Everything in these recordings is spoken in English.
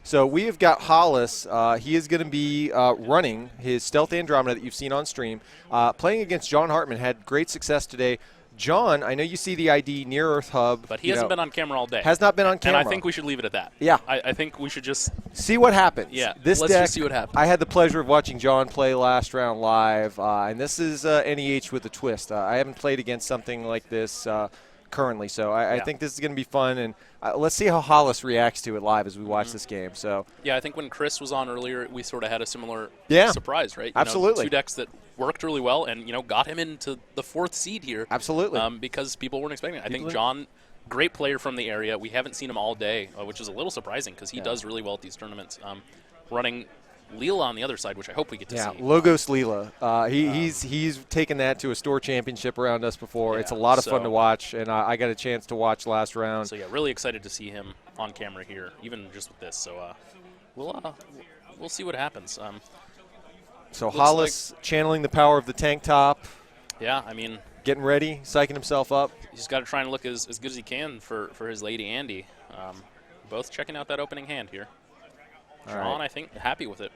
So we have got Hollis. He is going to be running his Stealth Andromeda that you've seen on stream, playing against John Hartman. Had great success today. John, I know you see the ID near Earth Hub. But he hasn't been on camera all day. Has not been on camera. And I think we should leave it at that. Yeah. I think we should just see what happens. Yeah, this let's deck, just see what happens. I had the pleasure of watching John play last round live, and this is NEH with a twist. I haven't played against something like this currently, so I think this is going to be fun, and let's see how Hollis reacts to it live as we watch this game. So yeah, I think when Chris was on earlier, we sort of had a similar surprise, right? Absolutely. Two decks that worked really well and, got him into the 4th seed here. Absolutely. Because people weren't expecting it. I think John, great player from the area. We haven't seen him all day, which is a little surprising because he does really well at these tournaments. Running Leela on the other side, which I hope we get to see. Yeah, Logos Leela. He's taken that to a store championship around us before. It's a lot of fun to watch, and I got a chance to watch last round. So, yeah, really excited to see him on camera here, even just with this. So we'll see what happens. So Hollis channeling the power of the tank top. Yeah, I mean, getting ready, psyching himself up. He's got to try and look as good as he can for his lady Andy. Both checking out that opening hand here. John, I think, happy with it.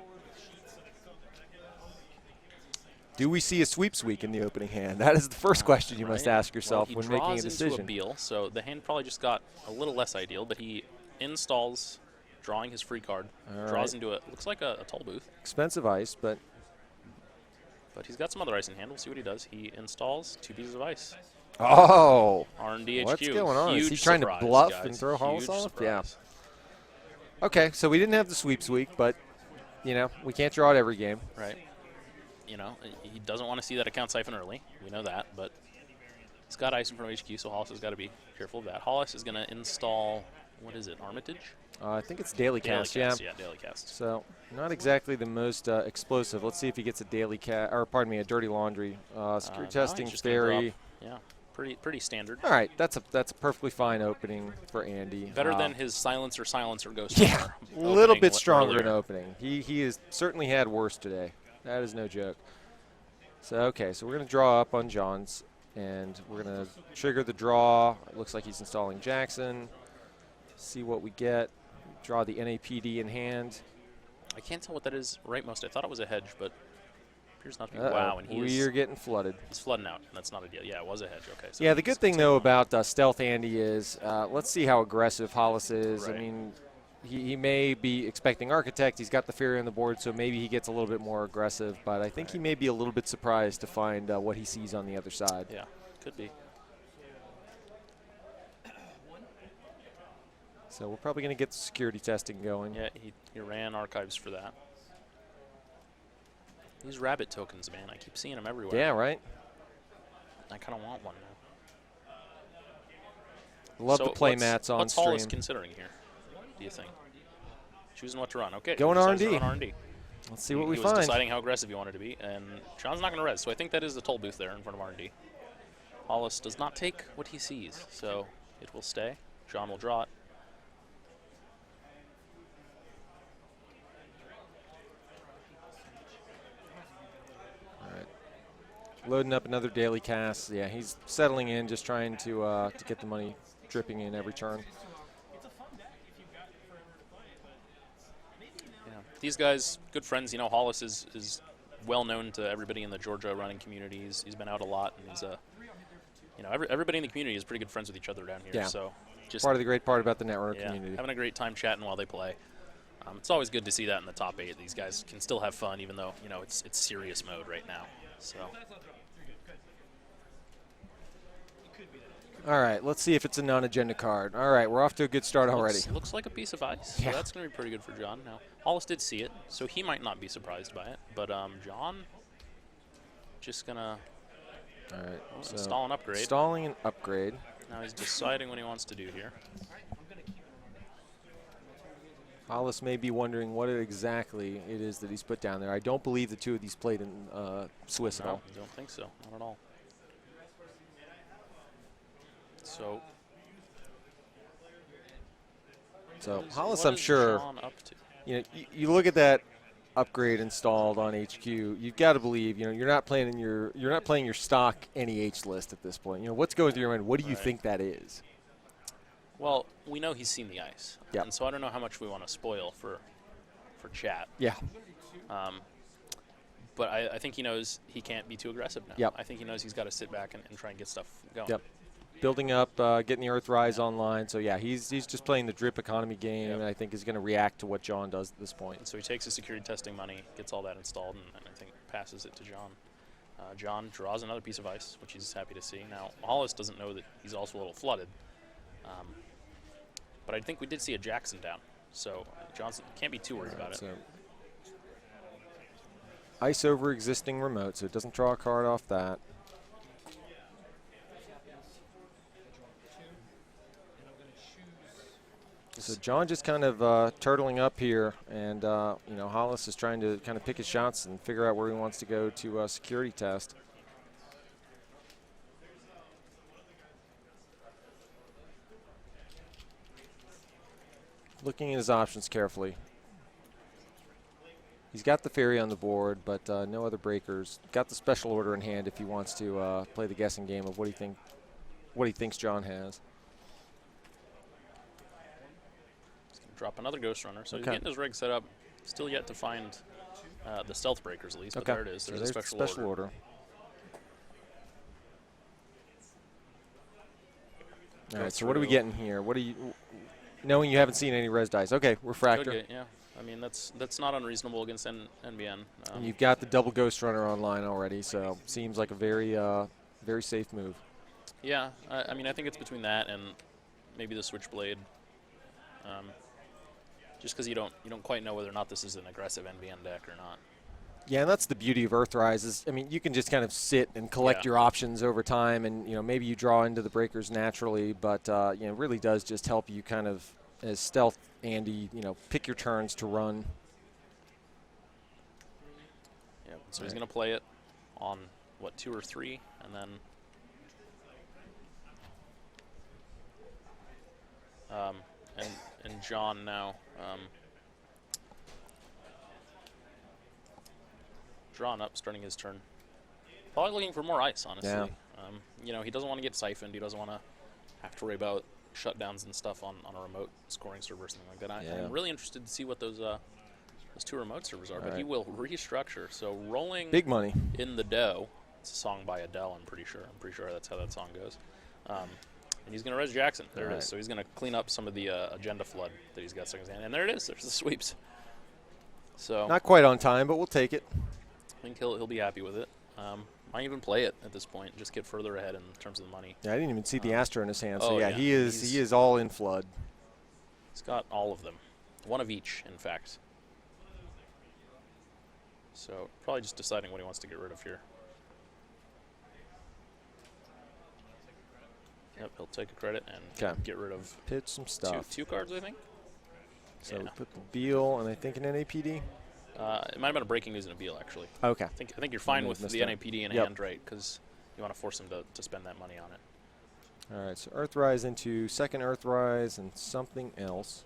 Do we see a sweeps week in the opening hand? That is the first question you must ask yourself when making a decision. Into a Beal, so the hand probably just got a little less ideal, but he installs, drawing his free card, draws into it. Looks like a toll booth. Expensive ice, but he's got some other ice in hand. We'll see what he does. He installs 2 pieces of ice. Oh! R&D HQ. What's going on? Huge Is he trying surprise, to bluff guys. and throw Hollis off? Surprise. Yeah. Okay, so we didn't have the sweeps week, but, we can't draw it every game. Right. He doesn't want to see that account siphon early. We know that, but he's got ice in front of HQ, so Hollis has got to be careful of that. Hollis is going to install, what is it, Armitage? I think it's daily cast, yeah. Yeah, daily cast. So not exactly the most explosive. Let's see if he gets a daily cast, or pardon me, a dirty laundry. Security testing, fairy. Yeah, pretty standard. All right, that's a perfectly fine opening for Andy. Better than his silencer ghost. Yeah, a little bit stronger in opening. He has certainly had worse today. That is no joke. So okay, so we're going to draw up on John's, and we're going to trigger the draw. It looks like he's installing Jackson. See what we get. Draw the NAPD in hand. I can't tell what that is rightmost. I thought it was a hedge, but appears not to be. Wow, and we're getting flooded. He's flooding out. That's not a deal. Yeah, it was a hedge. Okay. So yeah, the good thing, though, about Stealth Andy is let's see how aggressive Hollis is. Right. I mean, he may be expecting Architect. He's got the Fairy on the board, so maybe he gets a little bit more aggressive. But I think he may be a little bit surprised to find what he sees on the other side. Yeah, could be. So we're probably going to get the security testing going. Yeah, he ran archives for that. These rabbit tokens, man, I keep seeing them everywhere. Yeah, right? I kind of want one now. Love the play mats on stream. What's Hollis considering here, do you think? Choosing what to run. Okay. Going R&D. R&D. Let's see what we find. find. He was deciding how aggressive he wanted to be, and John's not going to res, so I think that is the toll booth there in front of R&D. Hollis does not take what he sees, so it will stay. John will draw it. Loading up another daily cast. Yeah, he's settling in, just trying to get the money dripping in every turn. Yeah, these guys, good friends. Hollis is well known to everybody in the Georgia running communities. He's been out a lot, and he's everybody in the community is pretty good friends with each other down here. Yeah. So just part of the great part about the Netrunner community. Having a great time chatting while they play. It's always good to see that in the top 8. These guys can still have fun, even though it's serious mode right now. So. All right, let's see if it's a non-agenda card. All right, we're off to a good start already. Looks like a piece of ice. Yeah. So that's going to be pretty good for John. Now, Hollis did see it, so he might not be surprised by it. But John, just going to all right, install an upgrade. Installing an upgrade. Now he's deciding what he wants to do here. Hollis may be wondering what exactly it is that he's put down there. I don't believe the two of these played in Swiss at all. I don't think so. Not at all. So Hollis, I'm sure, you look at that upgrade installed on HQ. You've got to believe, you're not playing your stock NEH list at this point. What's going through your mind? What do you think that is? Well, we know he's seen the ice. Yep. And so I don't know how much we want to spoil for chat. Yeah. But I think he knows he can't be too aggressive now. Yep. I think he knows he's got to sit back and try and get stuff going. Yep. Building up, getting the Earthrise online. So, yeah, he's just playing the drip economy game, and I think is going to react to what John does at this point. And so he takes his security testing money, gets all that installed, and I think passes it to John. John draws another piece of ice, which he's happy to see. Now, Hollis doesn't know that he's also a little flooded. But I think we did see a Jackson down. So Johnson can't be too worried about it. So ice over existing remote, so it doesn't draw a card off that. So John just kind of turtling up here, and you know, Hollis is trying to kind of pick his shots and figure out where he wants to go to security test. Looking at his options carefully. He's got the Fairy on the board, but no other breakers. Got the special order in hand if he wants to play the guessing game of what he thinks John has. He's going to drop another Ghost Runner. So he's getting his rig set up. Still yet to find the stealth breakers at least, but there it is. There's a special order. All right, so what are we getting here? What are you, knowing you haven't seen any res dice? Okay, Refractor. Get, yeah. I mean, that's not unreasonable against NBN. And you've got the double Ghost Runner online already, so seems like a very very safe move. Yeah, I mean, I think it's between that and maybe the Switchblade. Just because you don't quite know whether or not this is an aggressive NBN deck or not. Yeah, and that's the beauty of Earthrise is, I mean, you can just kind of sit and collect your options over time, and, you know, maybe you draw into the breakers naturally, but, you know, it really does just help you kind of, as stealth Andy, you know, pick your turns to run. Yeah, so he's going to play it on, what, 2 or 3, and then and John now drawn up, starting his turn. Probably looking for more ice, honestly. Yeah. You know, he doesn't want to get siphoned. He doesn't want to have to worry about shutdowns and stuff on a remote scoring server or something like that. I'm really interested to see what those 2 remote servers are, but he will restructure. So rolling big money in the dough. It's a song by Adele, I'm pretty sure. I'm pretty sure that's how that song goes. And he's going to res Jackson. There it is. So he's going to clean up some of the agenda flood that he's got stuck in his hand. And there it is. There's the sweeps. So not quite on time, but we'll take it. I think he'll be happy with it. Might even play it at this point. Just get further ahead in terms of the money. Yeah, I didn't even see the Astro in his hand. So yeah, he is all in flood. He's got all of them. One of each, in fact. So probably just deciding what he wants to get rid of here. Yep, he'll take a credit and get rid of pitch some stuff. Two cards, I think. So we put the Beal and I think an NAPD. It might have been a breaking news and a Beal, actually. Okay. I think you're fine with the NAPD in hand, right? Because you want to force him to spend that money on it. All right, so Earthrise into second Earthrise and something else.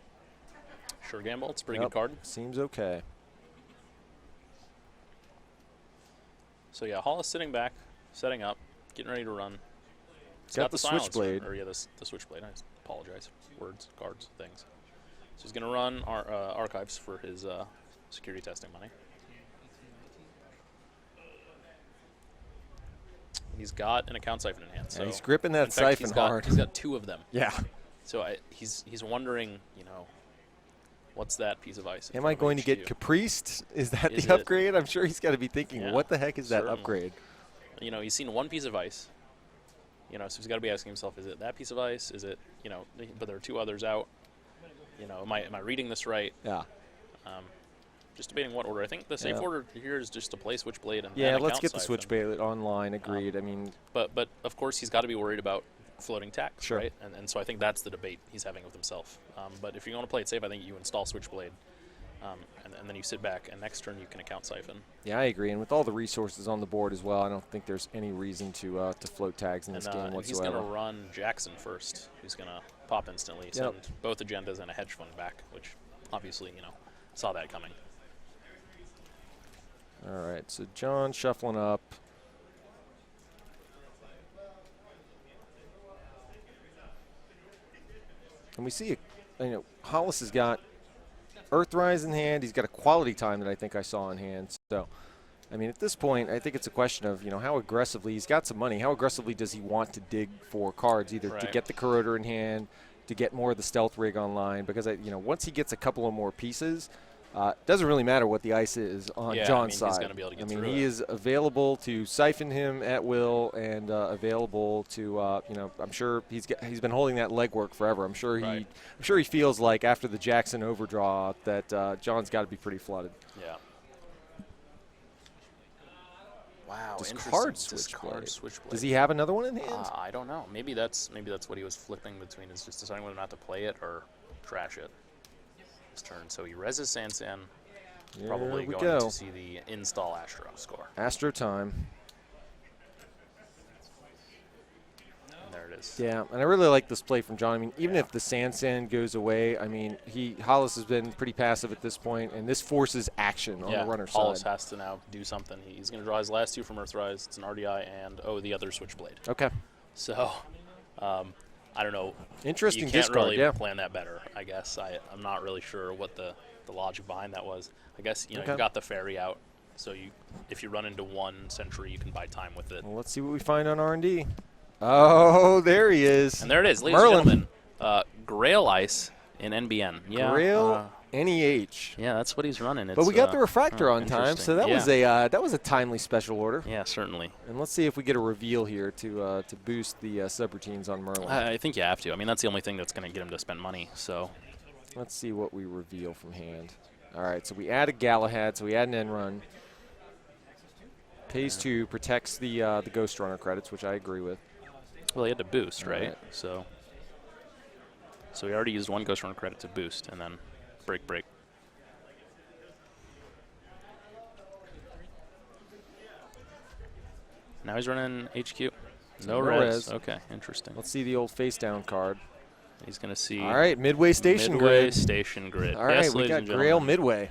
Sure gamble. It's a pretty good card. Seems okay. So yeah, Hollis sitting back, setting up, getting ready to run. He's got the Switchblade. Or yeah, the Switchblade. I apologize. Words, cards, things. So he's going to run our archives for his security testing money. He's got an account siphon in hand. So he's gripping that siphon hard. He's got 2 of them. Yeah. So he's wondering, you know, what's that piece of ice? Am I going to get Capriced? Is that the upgrade? I'm sure he's got to be thinking, what the heck is that upgrade? You know, he's seen 1 piece of ice. You know, so he's got to be asking himself, is it that piece of ice? Is it, you know, but there are 2 others out. You know, am I reading this right? Yeah. Just debating what order. I think the safe order here is just to play Switchblade and let's get the Switchblade online. Agreed. I mean, but of course he's got to be worried about floating tax, right? And so I think that's the debate he's having with himself. But if you want to play it safe, I think you install Switchblade, and then you sit back, and next turn you can account siphon. Yeah, I agree. And with all the resources on the board as well, I don't think there's any reason to float tags in this game whatsoever. He's going to run Jackson first. He's going to pop instantly, send both agendas and a hedge fund back, which obviously, you know, saw that coming. All right, so John shuffling up. And we see, Hollis has got Earthrise in hand. He's got a quality time that I think I saw in hand. So, I mean, at this point, I think it's a question of, how aggressively, he's got some money. How aggressively does he want to dig for cards, either to get the Corroder in hand, to get more of the Stealth Rig online? Because, once he gets a couple of more pieces, it doesn't really matter what the ice is on John's side. He's going to be able to get through he is available to siphon him at will and available to, I'm sure he's been holding that legwork forever. I'm sure he feels like after the Jackson overdraw that John's got to be pretty flooded. Yeah. Wow, Discard Switchblade. Does he have another one in hand? I don't know. Maybe that's what he was flipping between, is just deciding whether or not to play it or trash it this turn. So he reses Sansan, probably going to see the install Astro score. Astro time. And there it is. Yeah, and I really like this play from John. I mean, even if the Sansan goes away, I mean, Hollis has been pretty passive at this point, and this forces action on the runner side. Hollis has to now do something. He's going to draw his last two from Earthrise. It's an RDI and, the other Switchblade. Okay. So, I don't know. Interesting you can't discard, really plan that better, I guess. I'm not really sure what the logic behind that was. I guess, you've got the Fairy out, so if you run into one Sentry, you can buy time with it. Well, let's see what we find on R&D. Oh, there he is. And there it is, ladies and gentlemen. Grail Ice in NBN. Yeah. Grail NEH. Yeah, that's what he's running. But we got the refractor on time, so that was a timely special order. Yeah, certainly. And let's see if we get a reveal here to boost the subroutines on Merlin. I think you have to. I mean, that's the only thing that's going to get him to spend money. So let's see what we reveal from hand. All right, so we add a Galahad, so we add an end run. Pays 2, protects the Ghost Runner credits, which I agree with. Well, he had to boost, right? So he already used one Ghost Runner credit to boost, and then break. Now he's running HQ. No res. Okay, interesting. Let's see the old face down card. He's going to see. All right, Midway Station Grid. Station Grid. All right, we got Grail Midway.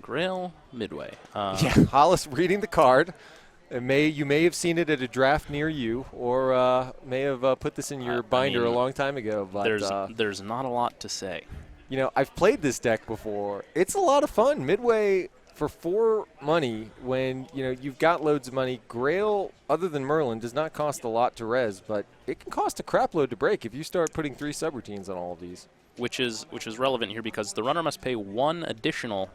Grail Midway. Yeah, Hollis reading the card. You may have seen it at a draft near you, or may have put this in your binder a long time ago. But there's not a lot to say. I've played this deck before. It's a lot of fun. Midway for 4 money when you've got loads of money. Grail, other than Merlin, does not cost a lot to res, but it can cost a crap load to break if you start putting 3 subroutines on all of these. Which is relevant here because the runner must pay 1 additional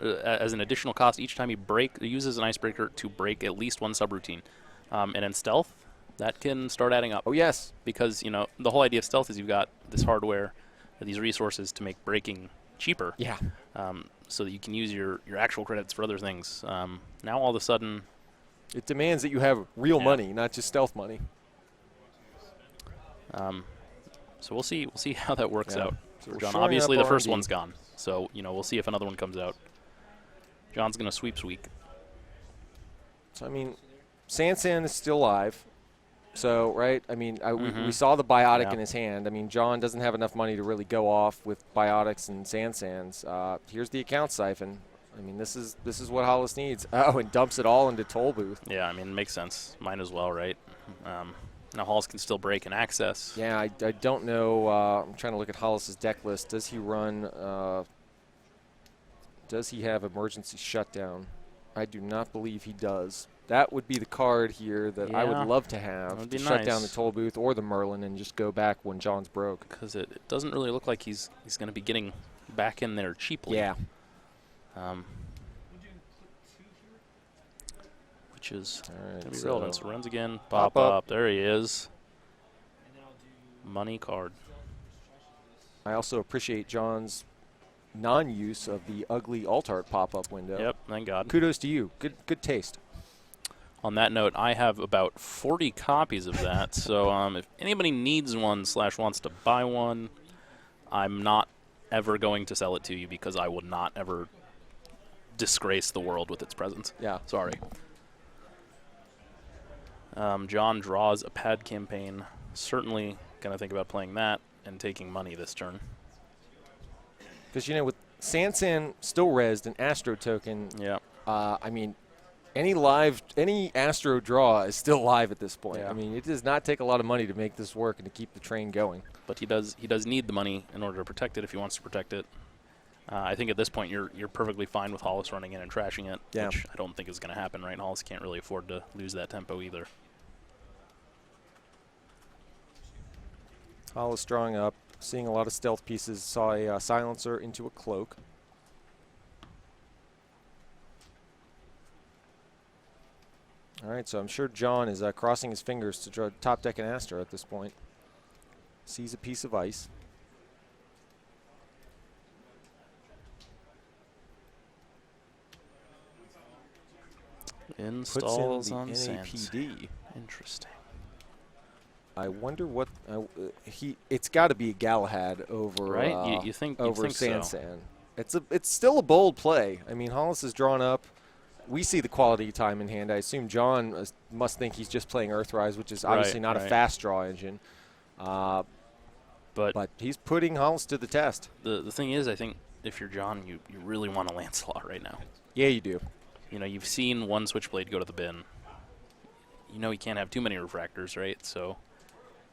as an additional cost each time he uses an icebreaker to break at least 1 subroutine. And in stealth, that can start adding up. Oh yes, because the whole idea of stealth is you've got this hardware, these resources to make breaking cheaper. Yeah. So that you can use your actual credits for other things. Now all of a sudden, it demands that you have real money, not just stealth money. So we'll see how that works out for John. Obviously, obviously, the first one's gone. So, we'll see if another one comes out. John's going to sweep Sweek. So, I mean, Sansan is still alive. So, right? I mean, we saw the Biotic in his hand. I mean, John doesn't have enough money to really go off with Biotics and Sansans. Here's the account siphon. I mean, this is what Hollis needs. Oh, and dumps it all into Toll Booth. Yeah, I mean, it makes sense. Might as well, right? Now Hollis can still break and access. Yeah, I don't know. I'm trying to look at Hollis's deck list. Does he run? Does he have emergency shutdown? I do not believe he does. That would be the card here that I would love to have to shut down the Toll Booth or the Merlin and just go back when John's broke. Because it doesn't really look like he's going to be getting back in there cheaply. Yeah. Which is going to be relevant. So runs again, pop up. There he is. Money card. I also appreciate John's non-use of the ugly alt-art pop-up window. Yep, thank God. Kudos to you. Good taste. On that note, I have about 40 copies of that. So if anybody needs one / wants to buy one, I'm not ever going to sell it to you because I would not ever disgrace the world with its presence. Yeah. Sorry. John draws a pad campaign. Certainly going to think about playing that and taking money this turn. Because, with Sansan still rezzed an Astro token, I mean, any Astro draw is still live at this point. Yeah. I mean, it does not take a lot of money to make this work and to keep the train going. But he does need the money in order to protect it if he wants to protect it. I think at this point you're perfectly fine with Hollis running in and trashing it, which I don't think is going to happen, right? Hollis can't really afford to lose that tempo either. Hollis drawing up, seeing a lot of stealth pieces, saw a silencer into a cloak. All right, so I'm sure John is crossing his fingers to draw top deck an Astro at this point. Sees a piece of ice. Installs Puts in on the Sans. NAPD. Interesting. I wonder what it's got to be Galahad over Right? You think over so. Sansan. It's still a bold play. I mean, Hollis is drawn up. We see the quality time in hand. I assume John must think he's just playing Earthrise, which is obviously not a fast draw engine. But he's putting Hollis to the test. The thing is, I think if you're John, you really want a Lancelot right now. Yeah, you do. You know, you've seen one Switchblade go to the bin. You know he can't have too many refractors, right? So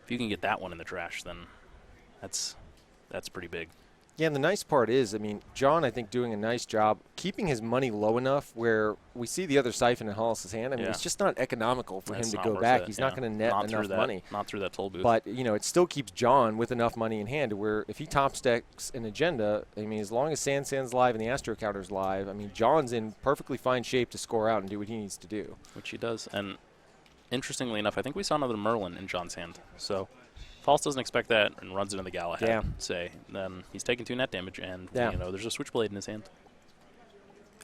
if you can get that one in the trash, then that's pretty big. Yeah, and the nice part is, I mean, John, I think, doing a nice job keeping his money low enough where we see the other siphon in Hollis's hand. I mean, it's just not economical for him to go back. He's not going to net enough money. Not through that toll booth. But, you know, it still keeps John with enough money in hand where if he top stacks an agenda, I mean, as long as Sansan's live and the Astro counter's live, I mean, John's in perfectly fine shape to score out and do what he needs to do. Which he does. And interestingly enough, I think we saw another Merlin in John's hand. So if Hollis doesn't expect that and runs into the Galahad, then he's taking 2 net damage, and you know there's a Switchblade in his hand.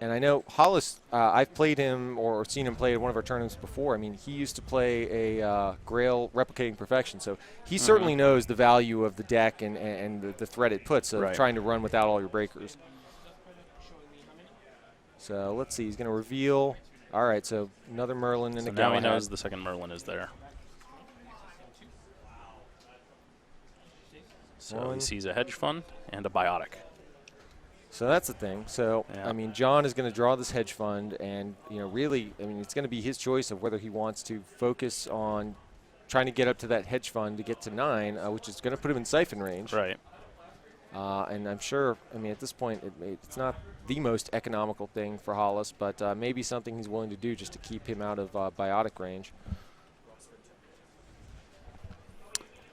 And I know Hollis, I've played him or seen him play at one of our tournaments before. I mean, he used to play a Grail Replicating Perfection, so he certainly knows the value of the deck and the threat it puts of trying to run without all your breakers. So let's see, he's going to reveal. All right, so another Merlin and a Galahad. Now he knows the second Merlin is there. So he sees a hedge fund and a biotic. So that's the thing. So, I mean, John is going to draw this hedge fund, and, you know, really, I mean, it's going to be his choice of whether he wants to focus on trying to get up to that hedge fund to get to 9, which is going to put him in siphon range. Right. And I'm sure, I mean, at this point, it's not the most economical thing for Hollis, but maybe something he's willing to do just to keep him out of biotic range.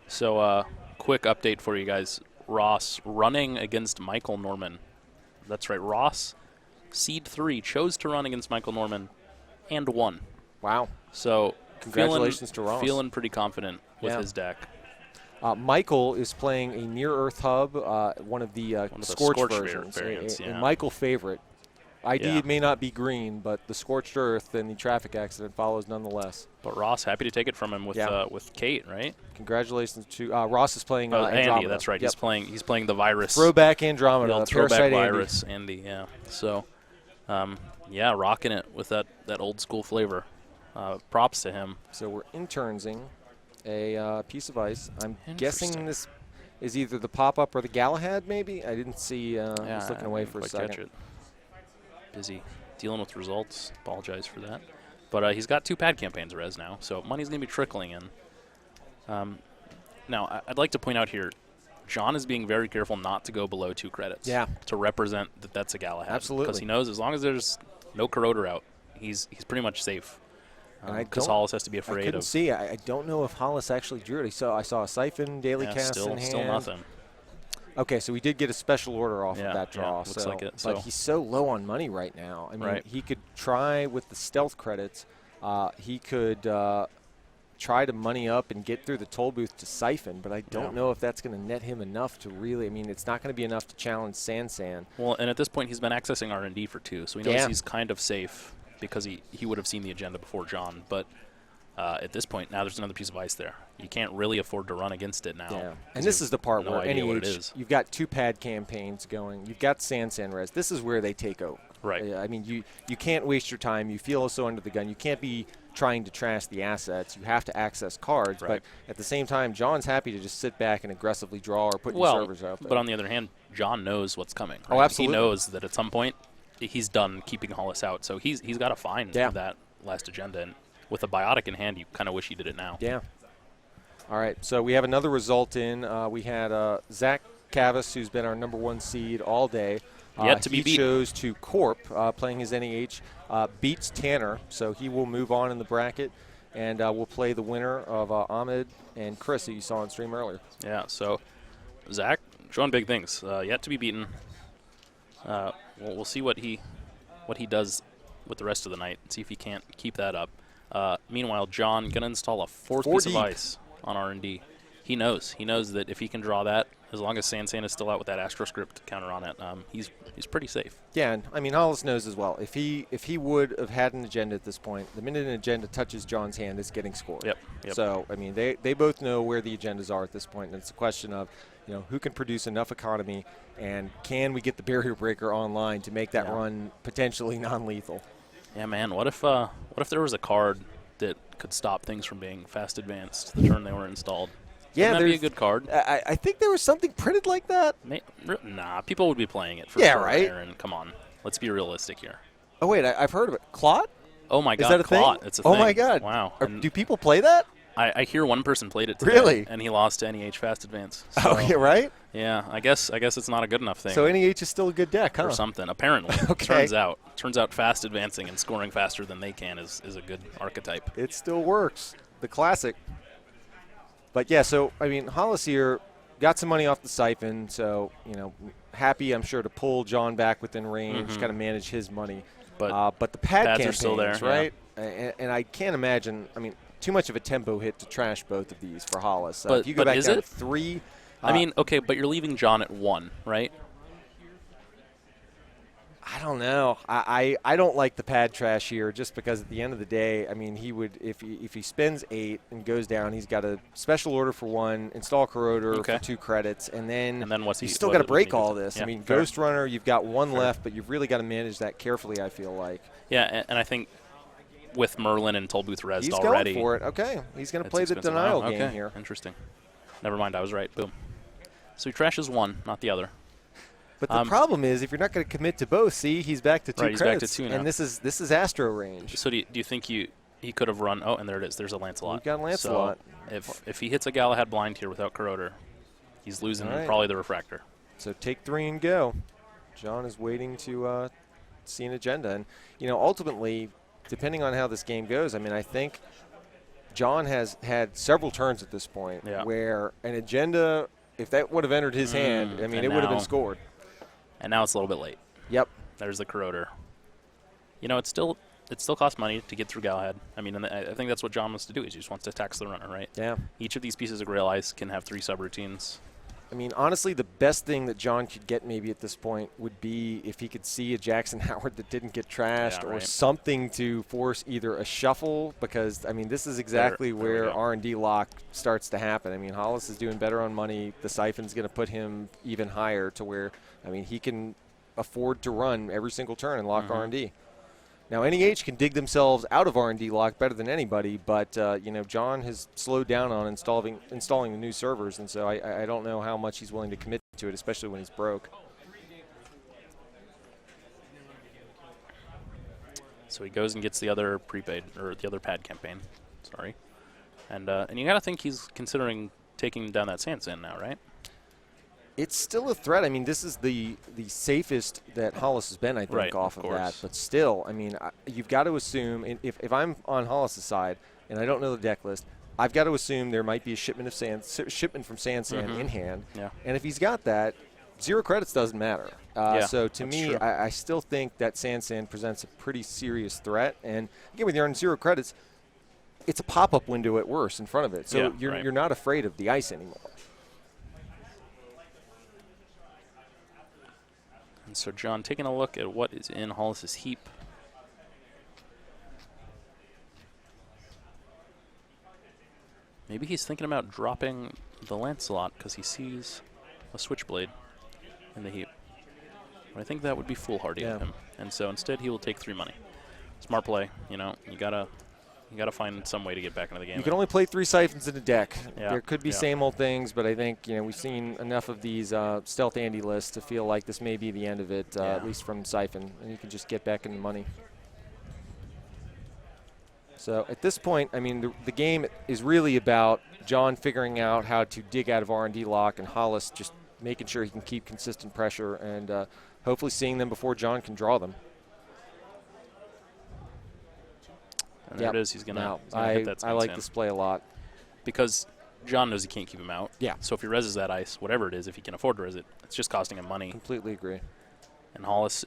So, quick update for you guys. Ross running against Michael Norman. That's right. Ross, seed 3, chose to run against Michael Norman and won. Wow. So congratulations to Ross. Feeling pretty confident with his deck. Michael is playing a near-Earth hub, one of the Scorched versions. Variants, a Michael favorite. ID may not be green, but the Scorched Earth and the traffic accident follows nonetheless. But Ross, happy to take it from him with Kate, right? Congratulations to Ross is playing Andromeda. Andy, that's right. Yep. He's playing the virus. Throwback Andromeda. The old throwback virus, Andy. Yeah. So, rocking it with that old school flavor. Props to him. So we're internsing a piece of ice. I'm guessing this is either the pop-up or the Galahad, maybe? I didn't see. I was looking away for a second. Catch it. Busy dealing with results. Apologize for that. But he's got 2 pad campaigns, Rez, now, so money's going to be trickling in. Now, I'd like to point out here, John is being very careful not to go below 2 credits to represent that that's a Galahad. Absolutely. Because he knows as long as there's no corroder out, he's pretty much safe. Because Hollis has to be afraid I couldn't see. I don't know if Hollis actually drew it. I saw a siphon, daily cast in hand. Still nothing. Okay, so we did get a special order off of that draw. Looks like it. But he's so low on money right now. I mean, he could try with the stealth credits. He could try to money up and get through the toll booth to siphon, but I don't know if that's going to net him enough to really. I mean, it's not going to be enough to challenge Sansan. Well, and at this point, he's been accessing R&D for 2, so he knows he's kind of safe because he would have seen the agenda before John. But at this point, now there's another piece of ice there. You can't really afford to run against it now. Yeah. And this is the part where NEH, you've got 2 pad campaigns going. You've got Sansan Res. This is where they take over. Right. I mean, you can't waste your time. You feel so under the gun. You can't be trying to trash the assets. You have to access cards. But at the same time, John's happy to just sit back and aggressively draw or put your servers out there. But on the other hand, John knows what's coming. Right? Oh, absolutely. He knows that at some point he's done keeping Hollis out. So he's got to find that last agenda. And with a Biotic in hand, you kind of wish he did it now. Yeah. All right, so we have another result in. We had Zach Cavus, who's been our #1 seed all day. Yet to be beat. He chose to Corp, playing his NEH, beats Tanner, so he will move on in the bracket, and we'll play the winner of Ahmed and Chris, that you saw on stream earlier. Yeah, so Zach showing big things. Yet to be beaten. We'll see what he does with the rest of the night, see if he can't keep that up. Meanwhile, John going to install a fourth piece of ice on R&D. He knows that if he can draw that, as long as Sansan is still out with that Astroscript counter on it, he's pretty safe. Yeah, and I mean, Hollis knows as well. If he would have had an agenda at this point, the minute an agenda touches John's hand, it's getting scored. Yep. So, I mean, they both know where the agendas are at this point, and it's a question of, who can produce enough economy, and can we get the barrier breaker online to make that run potentially non-lethal? Yeah, man. What if there was a card that could stop things from being fast advanced the turn they were installed? Yeah, that'd be a good card. I think there was something printed like that. Nah, people would be playing it for sure, right? Aaron, come on. Let's be realistic here. Oh, wait, I've heard of it. Clot? Oh, my God, Is that a Clot. thing? It's a thing. Oh, my God. Wow. Do people play that? I hear one person played it today. Really? And he lost to NEH Fast Advance. So, oh, yeah, right? Yeah, I guess it's not a good enough thing. So NEH is still a good deck, huh? Or something, apparently. Okay. Turns out fast advancing and scoring faster than they can is a good archetype. It still works. The classic. But, yeah, so, I mean, Hollis here got some money off the siphon, so, happy, I'm sure, to pull John back within range, kind of manage his money. But the pad campaigns, are still there, right? Yeah. And I can't imagine, too much of a tempo hit to trash both of these for Hollis. If you go back down to 3. Okay, but you're leaving John at 1, right? I don't know. I don't like the pad trash here, just because at the end of the day, he would, if he spends 8 and goes down, he's got a special order for 1, install Corroder for 2 credits, and then he's still got to break all this. Yeah, Ghost Runner, you've got 1 left, but you've really got to manage that carefully, I feel like. Yeah, and I think with Merlin and Tollbooth rezzed he's already. He's going for it. Okay. He's going to play the denial game here. Interesting. Never mind, I was right. Boom. So he trashes 1, not the other. But the problem is, if you're not going to commit to both, see, he's back to 2 credits. He's back to 2 now. And this is Astro range. So do you think he could have run? Oh, and there it is. There's a Lancelot. You've got Lancelot. So if he hits a Galahad blind here without Corroder, he's losing probably the Refractor. So take 3 and go. John is waiting to see an agenda. And, ultimately, depending on how this game goes, I think John has had several turns at this point where an agenda, if that would have entered his hand, it would have been scored. And now it's a little bit late. Yep. There's the Corroder. It still costs money to get through Galahad. And I think that's what John wants to do. He just wants to tax the runner, right? Yeah. Each of these pieces of Grail Ice can have 3 subroutines. Honestly, the best thing that John could get maybe at this point would be if he could see a Jackson Howard that didn't get trashed, or something to force either a shuffle, because, this is exactly where R&D lock starts to happen. Hollis is doing better on money. The siphon's going to put him even higher to where, he can afford to run every single turn and lock R&D. Now, NEH can dig themselves out of R&D lock better than anybody, but, John has slowed down on installing the new servers, and so I don't know how much he's willing to commit to it, especially when he's broke. So he goes and gets the other prepaid, or the other pad campaign, sorry. And you got to think he's considering taking down that Sansan now, right? It's still a threat. This is the safest that Hollis has been, I think, off of that. But still, you've got to assume, if I'm on Hollis' side and I don't know the deck list, I've got to assume there might be a shipment from Sansan in hand. Yeah. And if he's got that, 0 credits doesn't matter. So to me, I still think that Sansan presents a pretty serious threat. And again, with your own 0 credits, it's a pop-up window at worst in front of it. So you're not afraid of the ice anymore. So John, taking a look at what is in Hollis' heap. Maybe he's thinking about dropping the Lancelot because he sees a Switchblade in the heap. But I think that would be foolhardy of him. And so instead he will take 3 money. Smart play. You gotta You got to find some way to get back into the game. You can only play 3 siphons in a deck. Yeah. There could be same old things, but I think we've seen enough of these Stealth Andy lists to feel like this may be the end of it, at least from siphon, and you can just get back in the money. So at this point, I mean, the game is really about John figuring out how to dig out of R&D lock, and Hollis just making sure he can keep consistent pressure and hopefully seeing them before John can draw them. And there it is. He's going to hit that. I like this play a lot. Because John knows he can't keep him out. Yeah. So if he reses that ice, whatever it is, if he can afford to res it, it's just costing him money. Completely agree. And Hollis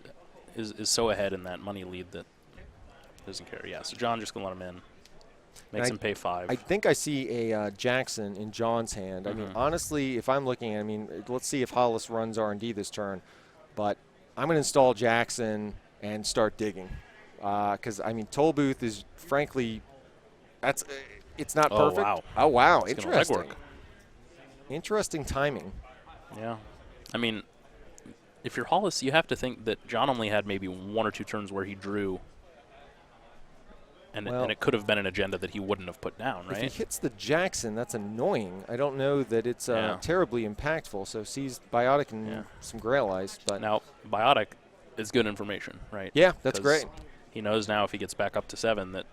is so ahead in that money lead that he doesn't care. Yeah, so John just going to let him in. Makes him pay 5. I think I see a Jackson in John's hand. I mean, honestly, if I'm looking, I mean, let's see if Hollis runs R&D this turn. But I'm going to install Jackson and start digging. Because, I mean, Toll Booth is, frankly, it's not perfect. Wow. Oh, wow. It's Interesting. Interesting timing. Yeah. I mean, if you're Hollis, you have to think that John only had maybe 1 or 2 turns where he drew. And it could have been an agenda that he wouldn't have put down, right? If he hits the Jackson, that's annoying. I don't know that it's terribly impactful. So sees Biotic and some Grail Ice. But now, Biotic is good information, right? Yeah, that's great. He knows now if he gets back up to 7 that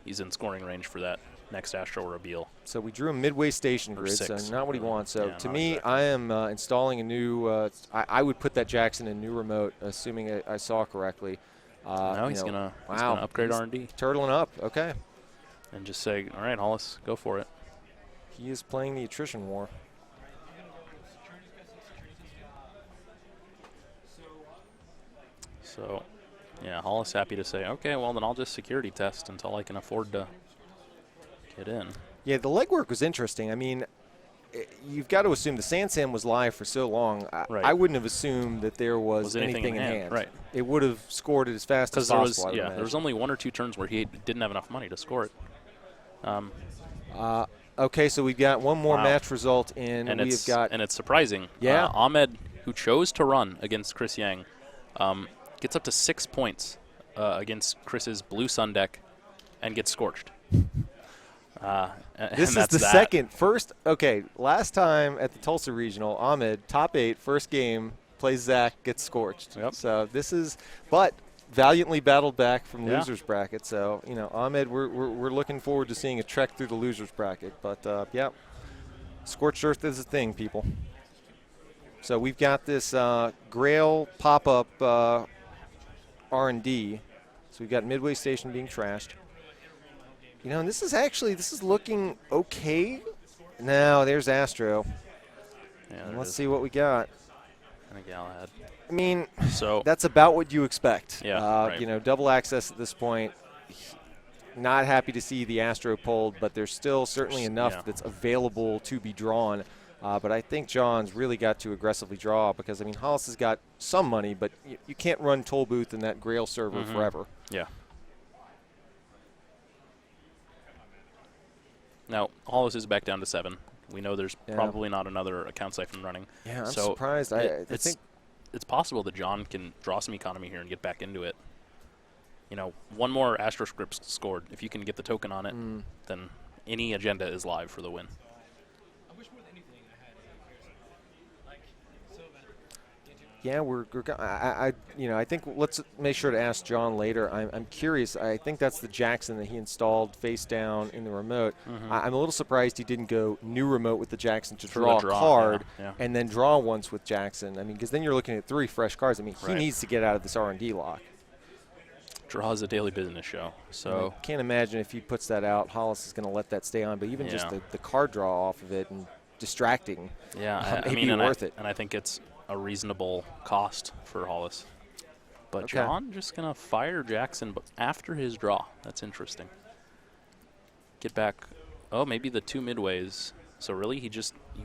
he's in scoring range for that next Astro reveal. So we drew a midway station grid, 6. so not what he wants. So to me, exactly. I am installing a new I would put that Jackson in new remote, assuming I saw correctly. Now he's going to upgrade R&D. Turtling up, okay. And just say, all right, Hollis, go for it. He is playing the attrition war. So, yeah, Hollis happy to say, okay, well, then I'll just security test until I can afford to get in. Yeah, the legwork was interesting. I mean, you've got to assume the Sandsam was live for so long. Right. I wouldn't have assumed that there was anything in hand. Right. It would have scored it as fast as possible. There was only 1 or 2 turns where he didn't have enough money to score it. Okay, so we've got one more match result in. And it's surprising. Yeah. Ahmed, who chose to run against Chris Yang, gets up to 6 points against Chris's Blue Sun deck and gets scorched. This is the second. First, okay, last time at the Tulsa Regional, Ahmed, top 8, first game, plays Zach, gets scorched. Yep. So this is, but valiantly battled back from losers bracket. So, Ahmed, we're looking forward to seeing a trek through the losers bracket. But, yeah, scorched earth is a thing, people. So we've got this Grail pop-up R&D. So we've got Midway Station being trashed. And this is looking okay. Now, there's Astro. Yeah, and let's see what we got. And a Galahad. I mean, so that's about what you expect. Yeah, right. Double access at this point. Not happy to see the Astro pulled, but there's still certainly enough that's available to be drawn. But I think John's really got to aggressively draw because, I mean, Hollis has got some money, but you can't run Toll Booth in that Grail server forever. Yeah. Now, Hollis is back down to 7. We know there's probably not another account siphon running. Yeah, I'm surprised. I think it's possible that John can draw some economy here and get back into it. One more Astro script scored. If you can get the token on it, then any agenda is live for the win. Yeah, I think let's make sure to ask John later. I'm curious. I think that's the Jackson that he installed face down in the remote. I'm a little surprised he didn't go new remote with the Jackson to draw a card and then draw once with Jackson. I mean, because then you're looking at 3 fresh cards. I mean, he needs to get out of this R&D lock. Draw is a daily business show. So I can't imagine if he puts that out, Hollis is going to let that stay on. But even just the card draw off of it and distracting, I mean, worth it. And I think it's a reasonable cost for Hollis. But John just going to fire Jackson after his draw. That's interesting. Get back. Oh, maybe the 2 midways. So really he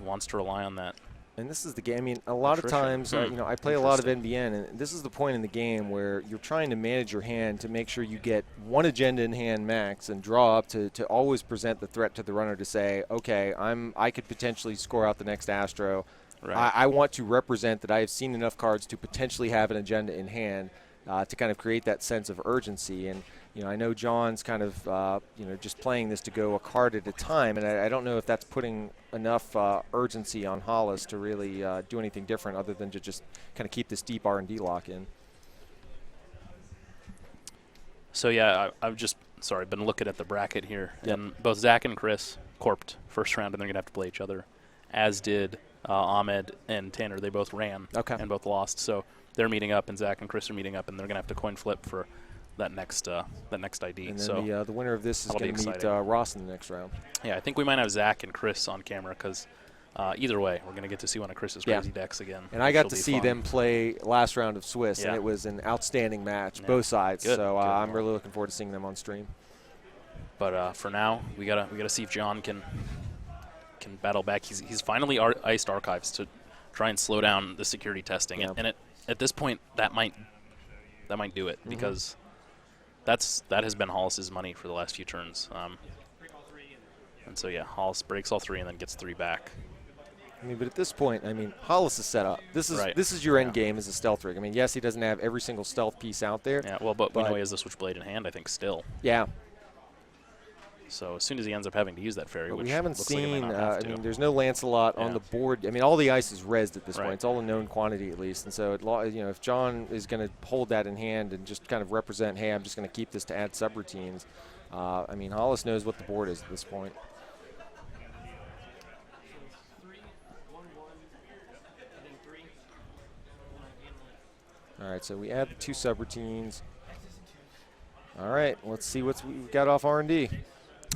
wants to rely on that. And this is the game. I mean, a lot of times, I play a lot of NBN, and this is the point in the game where you're trying to manage your hand to make sure you get 1 agenda in hand max and draw up to always present the threat to the runner to say, okay, I could potentially score out the next Astro. Right. I want to represent that I have seen enough cards to potentially have an agenda in hand to kind of create that sense of urgency. And, I know John's kind of, just playing this to go a card at a time, and I don't know if that's putting enough urgency on Hollis to really do anything different other than to just kind of keep this deep R&D lock in. So, yeah, I've just, been looking at the bracket here. Yep. And both Zach and Chris corped first round, and they're going to have to play each other, as did Ahmed and Tanner. They both ran and both lost. So they're meeting up, and Zach and Chris are meeting up, and they're going to have to coin flip for that next ID. And then the winner of this is going to meet Ross in the next round. Yeah, I think we might have Zach and Chris on camera because either way, we're going to get to see one of Chris's crazy decks again. And I got to see them play last round of Swiss, and it was an outstanding match, both sides. Good. I'm really looking forward to seeing them on stream. But for now, we gotta see if John can battle back. He's finally iced archives to try and slow down the security testing, and at this point that might do it because. That has been Hollis's money for the last few turns. And so, yeah, Hollis breaks all 3 and then gets 3 back. But at this point, Hollis is set up. This is your end game as a stealth rig. Yes, he doesn't have every single stealth piece out there. Yeah, well, but we know he has the switchblade in hand, I think, still. Yeah. So as soon as he ends up having to use that fairy, but which we haven't seen. Like there's no Lancelot on the board. All the ice is rezzed at this point. It's all a known quantity at least. And so, if John is going to hold that in hand and just kind of represent, hey, I'm just going to keep this to add subroutines. Hollis knows what the board is at this point. All right, so we add the 2 subroutines. All right, let's see what we've got off R&D.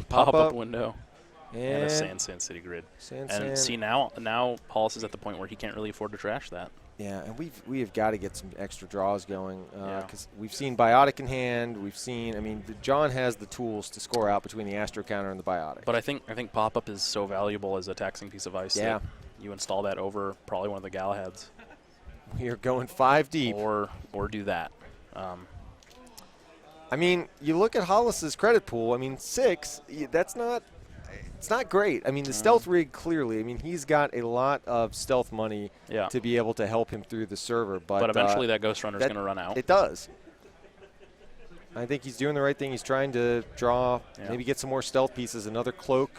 Pop-up window and a Sand City grid. See, now Hollis is at the point where he can't really afford to trash that. Yeah, and we have got to get some extra draws going because we've seen Biotic in hand. We've seen, John has the tools to score out between the Astro Counter and the Biotic. But I think Pop-up is so valuable as a taxing piece of ice that you install that over probably one of the Galahads. We are going 5 deep. Or do that. You look at Hollis's credit pool. 6. It's not great. The stealth rig clearly. He's got a lot of stealth money to be able to help him through the server. But eventually that Ghost Runner is going to run out. It does. I think he's doing the right thing. He's trying to draw, maybe get some more stealth pieces, another cloak.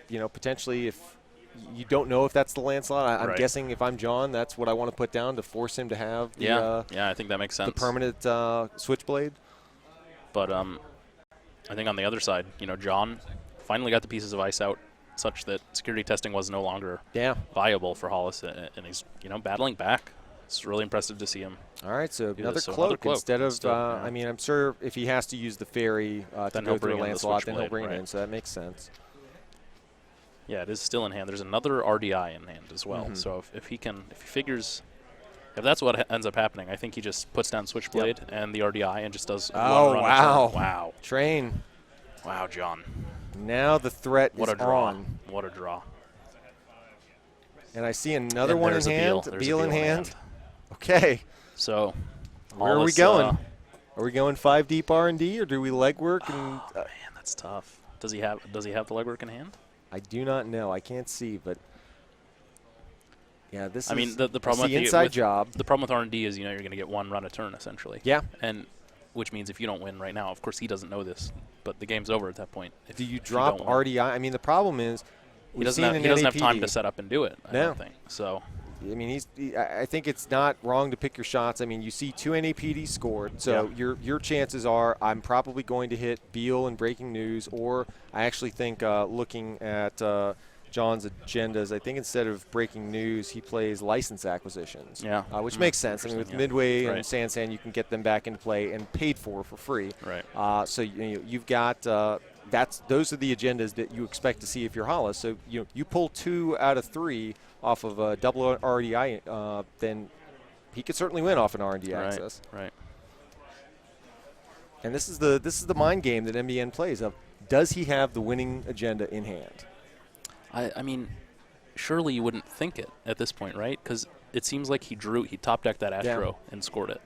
Potentially if you don't know if that's the Lancelot. I'm guessing if I'm John, that's what I want to put down to force him to have the, I think that makes sense. The permanent Switchblade. But I think on the other side, John finally got the pieces of ice out such that security testing was no longer viable for Hollis, and he's, battling back. It's really impressive to see him. All right, so another cloak instead of, I'm sure if he has to use the fairy to go through Lancelot, then he'll bring it in, so that makes sense. Yeah, it is still in hand. There's another RDI in hand as well. So if he figures, if that's what ends up happening, I think he just puts down Switchblade and the RDI and just does one run. Wow. Train. Wow, John. Now the threat is on. What a draw. And I see another one in hand. Beal in hand. Okay. So where are we going? Are we going 5 deep R&D or do we legwork? Man, that's tough. Does he have the legwork in hand? I do not know. I can't see, but yeah, this is the problem with the inside job. The problem with R&D is you're going to get 1 run a turn essentially. Yeah. And which means if you don't win right now, of course he doesn't know this, but the game's over at that point. Do you drop RDI? The problem is he doesn't have time to set up and do it. I don't think so. I think it's not wrong to pick your shots. You see 2 NAPD scored, so your chances are I'm probably going to hit Beal and Breaking News, or I actually think looking at John's agendas, I think instead of Breaking News, he plays License Acquisitions, which makes sense. With Midway and Sansan, you can get them back into play and paid for free. Right. So you've got those are the agendas that you expect to see if you're Hollis. So you pull 2 out of 3 off of a double RDI, then he could certainly win off an R&D access. Right. And this is the mind game that MBN plays. Does he have the winning agenda in hand? Surely you wouldn't think it at this point, right? Because it seems like he top decked that Astro and scored it.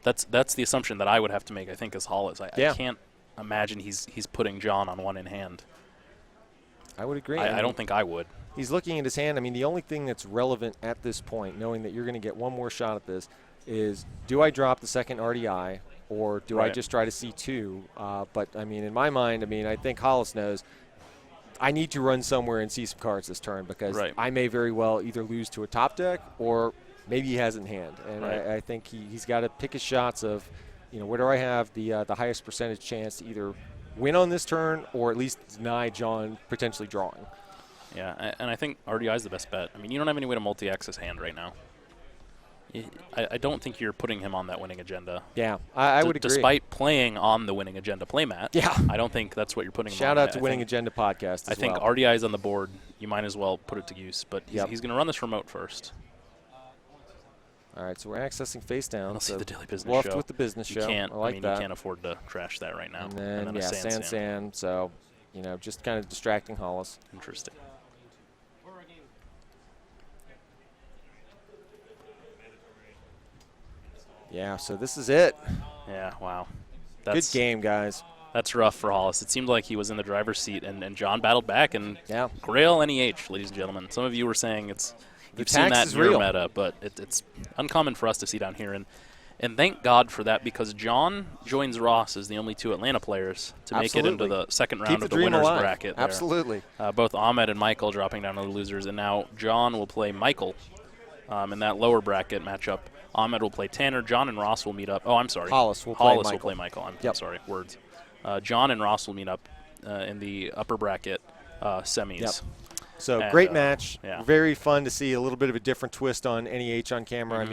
That's the assumption that I would have to make, I think, as Hollis. I can't imagine he's putting John on 1 in hand. I would agree. I don't think I would. He's looking at his hand. The only thing that's relevant at this point, knowing that you're going to get 1 more shot at this, is do I drop the second RDI or do I just try to C2? But, I mean, in my mind, I mean, I think Hollis knows I need to run somewhere and see some cards this turn because I may very well either lose to a top deck or maybe he has in hand. And I think he's got to pick his shots of, you know, where do I have the highest percentage chance to either win on this turn or at least deny John potentially drawing. Yeah, and I think RDI is the best bet. I mean, you don't have any way to multi-access hand right now. I don't think you're putting him on that winning agenda. Yeah, I would agree. Despite playing on the winning agenda playmat, I don't think that's what you're putting him on. Shout out to Winning Agenda Podcast I think RDI is on the board. You might as well put it to use, but he's going to run this remote first. All right, so we're accessing face down. Let's see the daily business bluffed show. With the business show. I like mean, that. you can't afford to crash that right now. And then, sand. So, you know, just kind of distracting Hollis. Interesting. Yeah, so this is it. Yeah, wow. Good game, guys. That's rough for Hollis. It seemed like he was in the driver's seat, and John battled back. And Grail NEH, ladies and gentlemen. Some of you were saying you've seen that in your meta, but it's uncommon for us to see down here. And thank God for that, because John joins Ross as the only 2 Atlanta players to make it into the second round of the winners bracket. Absolutely. Both Ahmed and Michael dropping down to the losers, and now John will play Michael in that lower bracket matchup. Ahmed will play Tanner. John and Ross will meet up. Oh, I'm sorry. Hollis will play Michael. I'm sorry. Words. John and Ross will meet up in the upper bracket semis. Yep. So great match. Very fun to see a little bit of a different twist on NEH on camera. I mean,